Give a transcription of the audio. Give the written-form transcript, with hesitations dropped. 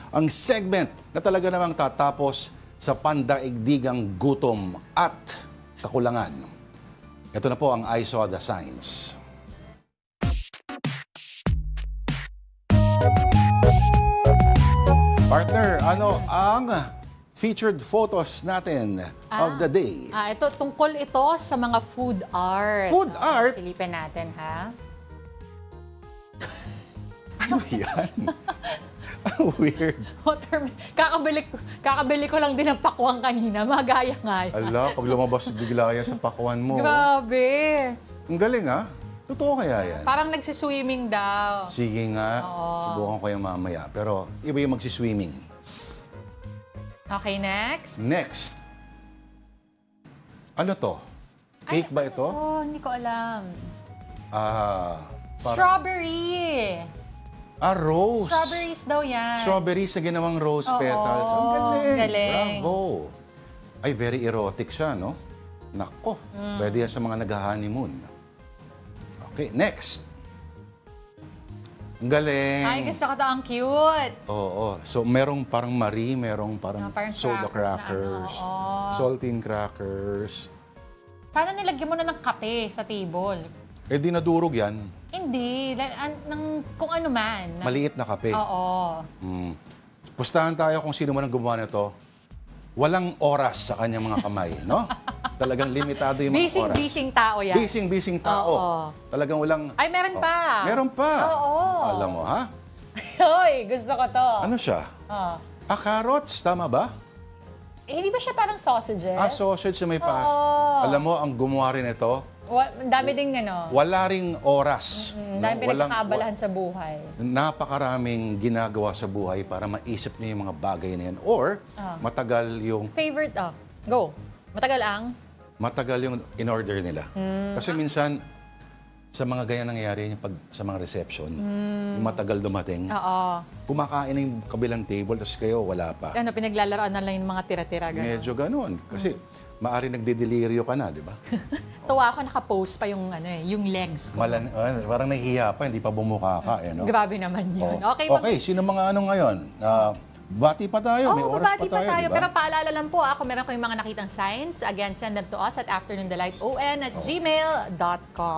Ang segment na talaga namang tatapos sa pandaigdigang gutom at kakulangan. Ito na po ang I Saw the Signs. Partner, ano ang featured photos natin of the day? Ito, tungkol ito sa mga food art. Food art? Silipin natin, ha? Ano yan? Ang weird. Kakabili ko lang din ng pakwan kanina. Magaya nga yan. Ala, pag lumabas bigla yan sa pakwan mo. Grabe. Ang galing ah. Totoo kaya yan? Parang nagsiswimming daw. Sige nga. Oo. Subukan ko yung mamaya. Pero iba yung magsiswimming. Okay, next. Next. Ano to? Cake ba ito? Hindi ko alam. Parang- Strawberry. Rose. Strawberries daw yan. Strawberries sa ginawang rose Oo, petals. Ang galing. galing. Bravo. Ay, very erotic siya, no? Nako, pwede yan sa mga nag-honeymoon. Okay, next. Ang galing. Ay, gusto ko to. Ang cute. Oo. So, merong parang Marie, merong parang Parang soda crackers crackers, na ano, saltine crackers. Sana nilagyan mo na ng kape sa table. Eh, di nadurog yan. Hindi. Kung ano man. Maliit na kape. Oo. Pustahan tayo kung sino man ang gumawa nito. Walang oras sa kanyang mga kamay, no? Talagang limitado yung mga oras. Bising tao yan. Bising tao. Oo. Talagang walang... Ay, meron pa. Meron pa. Oo. Alam mo, ha? Hoy, gusto ko to. Ano siya? Carrots, tama ba? Hindi ba siya parang sausages? Sausage na may pas. Oo. Alam mo, ang gumawa rin ito, Ang dami ding wala ring oras. Ang dami pinagkakaabalahan sa buhay. Napakaraming ginagawa sa buhay para maisip niya yung mga bagay na yan. Or, matagal yung... Favorite, go. Matagal ang? Matagal yung in-order nila. Kasi minsan, sa mga ganyan nangyayari yung sa mga reception, yung matagal dumating, Oo. kumakain na yung kabilang table, tapos kayo, wala pa. Pinaglalaraan na lang yung mga tira-tira. Medyo ganun. Kasi, maaari nagdidelirio ka na, di ba? Tuwa ako, nakapost pa yung, yung legs ko. Parang nahihiya pa, hindi pa bumuka ka. No? Grabe naman yun. Oh. Okay, sino mga ano ngayon? Bati pa tayo, may oras pa tayo, tayo. diba? Pero paalala lang po, kung meron kayong mga nakitang signs, again, send them to us at afternoondelighton@gmail.com.